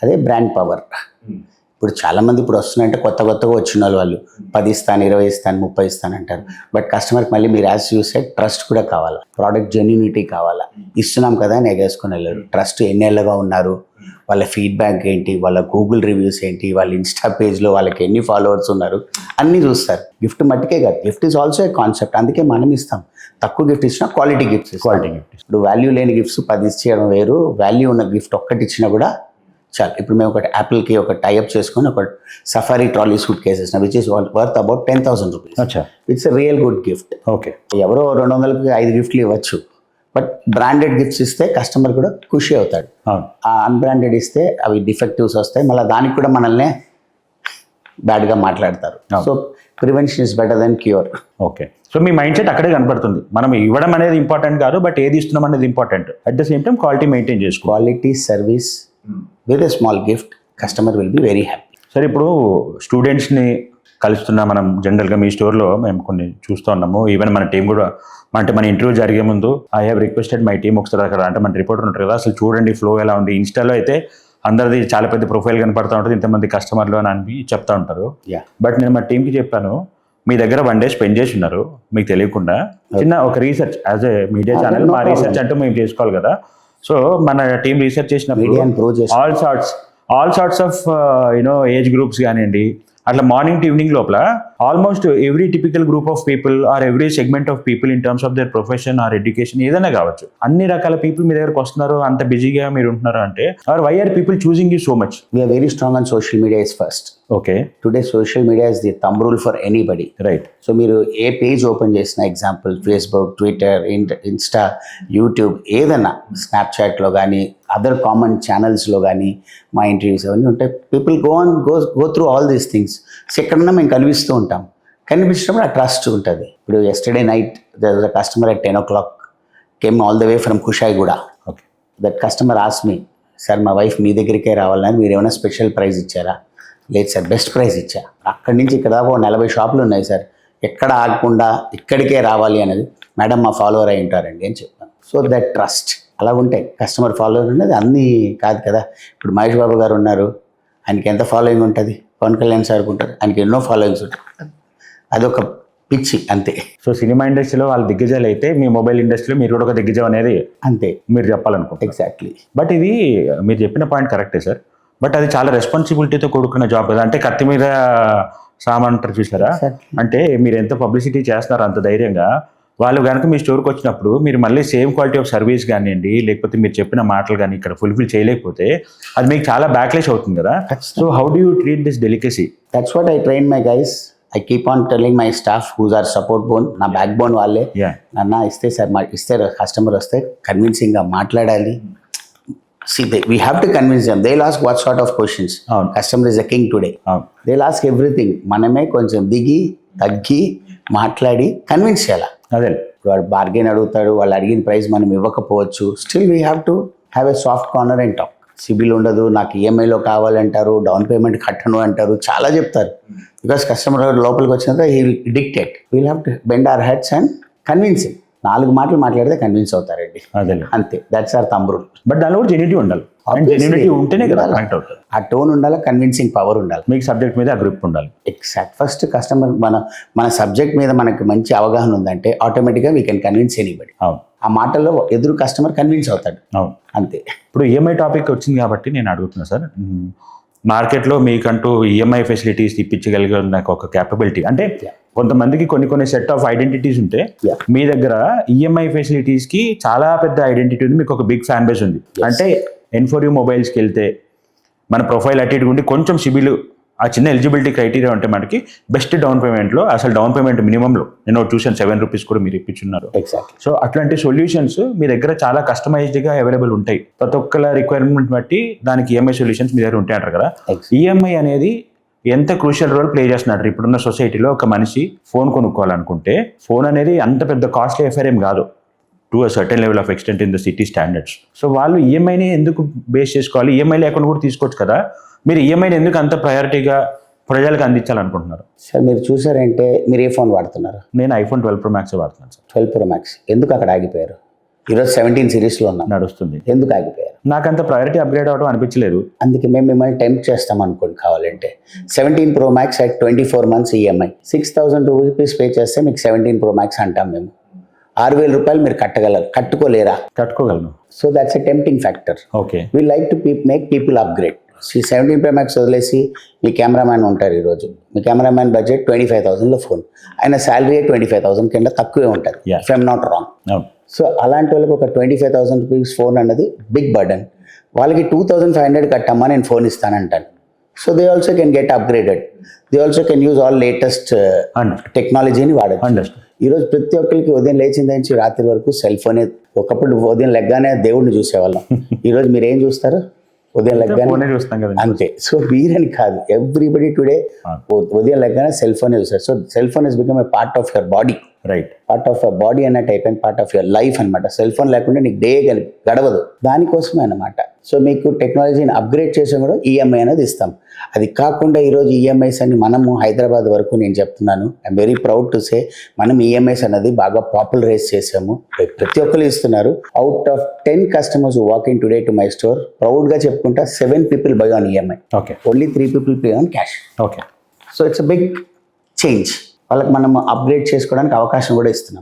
అదే brand power. ఇప్పుడు చాలామంది ఇప్పుడు వస్తున్నాయంటే కొత్తగా వచ్చిన వాళ్ళు 10 ఇస్తాను, 20 ఇస్తాను, 30 ఇస్తాను అంటారు. బట్ కస్టమర్కి మళ్ళీ మీరు యాజ్ చూసే ట్రస్ట్ కూడా కావాలా, ప్రోడక్ట్ జెన్యూనిటీ కావాలా. ఇస్తున్నాం కదా అని ఎగేసుకొని వెళ్ళారు. ట్రస్ట్ ఎన్నేళ్ళగా ఉన్నారు, వాళ్ళ ఫీడ్బ్యాక్ ఏంటి, వాళ్ళ గూగుల్ రివ్యూస్ ఏంటి, వాళ్ళ ఇన్స్టా పేజ్లో వాళ్ళకి ఎన్ని ఫాలోవర్స్ ఉన్నారు అన్నీ చూస్తారు. గిఫ్ట్ మట్టుకే కాదు, gift is also a concept. అందుకే మనం ఇస్తాం. తక్కువ గిఫ్ట్ ఇచ్చినా క్వాలిటీ గిఫ్ట్స్. ఇప్పుడు వాల్యూ లేని గిఫ్ట్స్ 10 ఇచ్చేయడం వేరు, వాల్యూ ఉన్న గిఫ్ట్ ఒక్కటి ఇచ్చినా కూడా చాలు. ఇప్పుడు మేము ఒకటి యాపిల్కి ఒక టైఅప్ చేసుకొని ఒక safari trolley suit cases which is worth about 10,000 rupees. It's a real good gift. Okay, ఎవరో 200కి 5 గిఫ్ట్లు ఇవ్వచ్చు, బట్ బ్రాండెడ్ గిఫ్ట్స్ ఇస్తే కస్టమర్ కూడా ఖుషి అవుతాడు. ఆ అన్బ్రాండెడ్ ఇస్తే అవి డిఫెక్టివ్స్ వస్తాయి, మళ్ళీ దానికి కూడా మనల్ని బ్యాడ్గా మాట్లాడతారు. So prevention is better than cure. Okay, so మీ మైండ్ సెట్ అక్కడే కనపడుతుంది. మనం ఇవ్వడం అనేది ఇంపార్టెంట్ కాదు, బట్ ఏది ఇస్తున్నాం అనేది important. At the same time quality maintain చేసుకో. Quality service with a small gift, customer will be very happy. సరే, ఇప్పుడు స్టూడెంట్స్ని కలుస్తున్నా మనం జనరల్గా మీ స్టోర్లో మేము కొన్ని చూస్తూ ఉన్నాము. ఈవెన్ మన టీం కూడా అంటే మన ఇంటర్వ్యూ జరిగే ముందు I have requested my team ఒకసారి అక్కడ అంటే మన రిపోర్టర్ ఉంటారు కదా, అసలు చూడండి ఫ్లో ఎలా ఉంది. ఇన్స్టాలో అయితే అందరిది చాలా పెద్ద ప్రొఫైల్ కనపడుతూ ఉంటుంది, ఇంతమంది కస్టమర్లు అని చెప్తా ఉంటారు. బట్ నేను మా టీంకి చెప్పాను, మీ దగ్గర 1 day స్పెండ్ చేసి ఉన్నారు మీకు తెలియకుండా. చిన్న ఒక research as a media channel మా రీసెర్చ్ అంటూ మేము చేసుకోవాలి కదా. సో మన టీం రీసెర్చ్ చేసినప్పుడు all sorts of age groups కానివ్వండి, అట్లా మార్నింగ్ టు ఈవినింగ్ లోపల almost every typical group of people or every segment of people in terms of their profession or education ఏదైనా కావచ్చు, అన్ని రకాల పీపుల్ మీ దగ్గరకు వస్తున్నారు, అంత బిజీగా మీరు ఉంటున్నారు అంటే, are why are people choosing you so much? We are very strong on social media is first. Okay, today social media is the thumb rule for anybody. Right. So మీరు ఏ పేజ్ ఓపెన్ చేసిన, example Facebook, Twitter, Insta, YouTube, ఏదైనా స్నాప్చాట్లో కానీ other common ఛానల్స్లో కానీ మా interviews అవన్నీ ఉంటాయి. People go through all these things. ఎక్కడన్నా మేము కనిపిస్తూ ఉంటాం, కనిపించినప్పుడు ఆ ట్రస్ట్ ఉంటుంది. ఇప్పుడు yesterday night there was a customer at 10 o'clock came all the way from Kushaiguda. Okay, that customer ask me, sir మా వైఫ్ మీ దగ్గరికే రావాలని మీరు ఏమైనా స్పెషల్ ప్రైజ్ ఇచ్చారా? లేదు సార్, బెస్ట్ ప్రైజ్ ఇచ్చా. అక్కడి నుంచి ఇక్కడ దాకా 40 షాపులు ఉన్నాయి సార్, ఎక్కడ ఆగకుండా ఇక్కడికే రావాలి అనేది. మేడం మా ఫాలోవర్ అయి ఉంటారండి అని చెప్పాను. సో దట్ ట్రస్ట్ అలా ఉంటాయి. కస్టమర్ ఫాలోవర్ అనేది అన్నీ కాదు కదా. ఇప్పుడు మహేష్ బాబు గారు ఉన్నారు, ఆయనకి ఎంత ఫాలోయింగ్ ఉంటుంది, పవన్ కళ్యాణ్ సార్కి ఉంటుంది, ఆయనకి ఎన్నో ఫాలోయింగ్స్ ఉంటాయి. అదొక పిచ్చి అంతే. సో సినిమా ఇండస్ట్రీలో వాళ్ళు దిగ్గజాలు అయితే మీ మొబైల్ ఇండస్ట్రీలో మీరు కూడా ఒక దిగ్గజం అనేది అంతే మీరు చెప్పాలనుకుంటారు. ఎగ్జాక్ట్లీ. బట్ ఇది మీరు చెప్పిన పాయింట్ కరెక్టే సార్, బట్ అది చాలా రెస్పాన్సిబిలిటీతో కూడుకున్న జాబ్ కదా. అంటే కత్తి మీద సామాన్ అంటారు చూసారా, అంటే మీరు ఎంత పబ్లిసిటీ చేస్తున్నారు అంత ధైర్యంగా, వాళ్ళు కనుక మీ స్టోర్కి వచ్చినప్పుడు మీరు మళ్ళీ సేమ్ క్వాలిటీ ఆఫ్ సర్వీస్ కానివ్వండి, లేకపోతే మీరు చెప్పిన మాటలు కానీ ఇక్కడ ఫుల్ఫిల్ చేయలేకపోతే అది మీకు చాలా బ్యాక్లేష్ అవుతుంది కదా. So how do you treat this delicacy? That's what I train my guys. I keep on telling my staff whose are support bone, నా బ్యాక్ బోన్ వాళ్ళే. నన్న ఇస్తే సార్ ఇస్తే కస్టమర్ వస్తే కన్విన్సింగ్గా మాట్లాడాలి. See, we have to convince them. They'll ask what sort of questions. Customer is a king today. They'll ask everything. మనమే కొంచెం దిగి తగ్గి మాట్లాడి కన్విన్స్ చేయాలి. అదే వాడు బార్గెన్ అడుగుతాడు, వాళ్ళు అడిగిన ప్రైస్ మనం ఇవ్వకపోవచ్చు. Still we have to have a soft corner and talk. CIBIL ఉండదు, నాకు ఈఎంఐలో కావాలంటారు, డౌన్ పేమెంట్ కట్టను అంటారు, చాలా చెప్తారు. బికాస్ కస్టమర్ లోపలికి వచ్చినంత he will dictate. We'll have to bend our heads and convince him. 4 మాటలు మాట్లాడితే కన్విన్స్ అవుతారండి, అదే అంతే. That's our thumb rule. But దానిలో కూడా జెన్యూనిటీ ఉండాలి. జెన్యూనిటీ ఉంటేనే కదా కనెక్ట్ అవుతుంది. ఆ టోన్ ఉండాలి, కన్విన్సింగ్ పవర్ ఉండాలి, మీకు సబ్జెక్ట్ మీద గ్రిప్ ఉండాలి. ఎగ్జాక్ట్. ఫస్ట్ కస్టమర్ మన సబ్జెక్ట్ మీద మనకి మంచి అవగాహన ఉందంటే ఆటోమేటిక్గా వీ కెన్ కన్విన్స్ ఎనీబడి. అవును, ఆ మాటల్లో ఎదురు కస్టమర్ కన్విన్స్ అవుతాడు. అవును, అంతే. ఇప్పుడు ఈఎంఐ టాపిక్ వచ్చింది కాబట్టి నేను అడుగుతున్నా సార్, మార్కెట్లో మీకంటూ ఈఎంఐ ఫెసిలిటీస్ ఇప్పించగలిగే నాకు ఒక క్యాపబిలిటీ అంటే కొంతమందికి కొన్ని సెట్ ఆఫ్ ఐడెంటిటీస్ ఉంటే మీ దగ్గర ఈఎంఐ ఫెసిలిటీస్కి చాలా పెద్ద ఐడెంటిటీ ఉంది, మీకు ఒక బిగ్ ఫ్యాన్ బేస్ ఉంది. అంటే N4U మొబైల్స్కి వెళ్తే మన ప్రొఫైల్ అటు ఇటు ఉండి కొంచెం సిబిల్ ఆ చిన్న ఎలిజిబిలిటీ క్రైటీరియా ఉంటే మనకి బెస్ట్ డౌన్ పేమెంట్లో, అసలు డౌన్ పేమెంట్ మినిమంలో నేను చూసాను 7 రూపీస్ కూడా మీరు ఇప్పించున్నారు. ఎగ్జాక్ట్. సో అట్లాంటి సొల్యూషన్స్ మీ దగ్గర చాలా కస్టమైజ్డ్గా అవైలబుల్ ఉంటాయి. ప్రతి ఒక్కల రిక్వైర్మెంట్ బట్టి దానికి ఈఎంఐ సొల్యూషన్స్ మీ దగ్గర ఉంటాయి అంటారు కదా. ఈఎంఐ అనేది ఎంత క్రూషియల్ రోల్ ప్లే చేస్తున్నారు ఇప్పుడున్న సొసైటీలో. ఒక మనిషి ఫోన్ కొనుక్కోవాలనుకుంటే ఫోన్ అనేది అంత పెద్ద కాస్ట్లీ ఎఫైర్ ఏం కాదు to a certain level of extent in the city standards. So వాళ్ళు ఈఎంఐని ఎందుకు బేస్ చేసుకోవాలి? ఈఎంఐ లేకుండా కూడా తీసుకోవచ్చు కదా. మీరు ఈఎంఐని ఎందుకు అంత ప్రయారిటీగా ప్రజలకు అందించాలనుకుంటున్నారు? సార్ మీరు చూసారంటే మీరు ఏ ఫోన్ వాడుతున్నారు? నేను iPhone 12 Pro Max వాడుతున్నాను సార్. 12 Pro Max ఎందుకు అక్కడ ఆగిపోయారు? ఈరోజు 17 సిరీస్లో ఉన్నాం. నడుస్తుంది. ఎందుకు ఆగిపోయారు? నాకంత ప్రయారిటీ అప్గ్రేడ్ అవడం అనిపించలేదు. అందుకే మేము మిమ్మల్ని టెంప్ట్ చేస్తాం అనుకోండి కావాలంటే. 17 Pro Max at 24 months EMI 6,000 rupees pay చేస్తే మీకు 17 Pro Max అంటాం మేము. 6,000 రూపాయలు మీరు కట్టుకోలేరా? కట్టుకోగలను. So that's a tempting factor. Okay. We like to make people upgrade. 17 Pro Max వదిలేసి మీ కెమెరామ్యాన్ ఉంటారు ఈరోజు. మీ కెమెరామ్యాన్ బడ్జెట్ 25,000లో ఫోన్, ఆయన శాలరీ 25,000 కింద తక్కువే ఉంటుంది, Yeah. If I'm not wrong. అవును. సో అలాంటి వాళ్ళకి ఒక 25,000 రూపీస్ ఫోన్ అన్నది బిగ్ బర్డన్. వాళ్ళకి 2,500 కట్టమ్మా నేను ఫోన్ ఇస్తానంటాను. So they also can get upgraded. They also can use all latest టెక్నాలజీని వాడచ్చు. అండర్స్టాండ్. ఈరోజు ప్రతి ఒక్కరికి ఉదయం లేచిన నుంచి రాత్రి వరకు సెల్ ఫోనే. ఒకప్పుడు ఉదయం లెగ్గానే దేవుడిని చూసేవాళ్ళం. ఈరోజు మీరు ఏం చూస్తారు? ఉదయం లెగ్గానే ఫోనే చూస్తాం కదా. అంతే. సో వీరని కాదు, ఎవ్రీబడి టుడే ఉదయం లెగ్గానే సెల్ ఫోనే చూస్తారు. So cell phone is become a part of your body. Right. Part of your body అన్నట్టు అయిపోయింది, పార్ట్ ఆఫ్ యువర్ లైఫ్ అనమాట. సెల్ ఫోన్ లేకుండా నీకు డే గడవదు. దానికోసమే అనమాట. సో మీకు టెక్నాలజీని అప్గ్రేడ్ చేసి కూడా ఈఎంఐ అనేది ఇస్తాం. అది కాకుండా ఈరోజు ఈఎంఐస్ అని మనము హైదరాబాద్ వరకు నేను చెప్తున్నాను, I'm very proud to say మనం ఈఎంఐస్ అనేది బాగా పాపులరైజ్ చేసాము. ప్రతి ఒక్కరు ఇస్తున్నారు. Out of 10 customers who walk in today to my store, ప్రౌడ్గా చెప్పుకుంటా 7 people buy on EMI. Okay. Only 3 people pay on cash. Okay. So it's a big change. వాళ్ళకి మనం అప్గ్రేడ్ చేసుకోవడానికి అవకాశం కూడా ఇస్తున్నాం.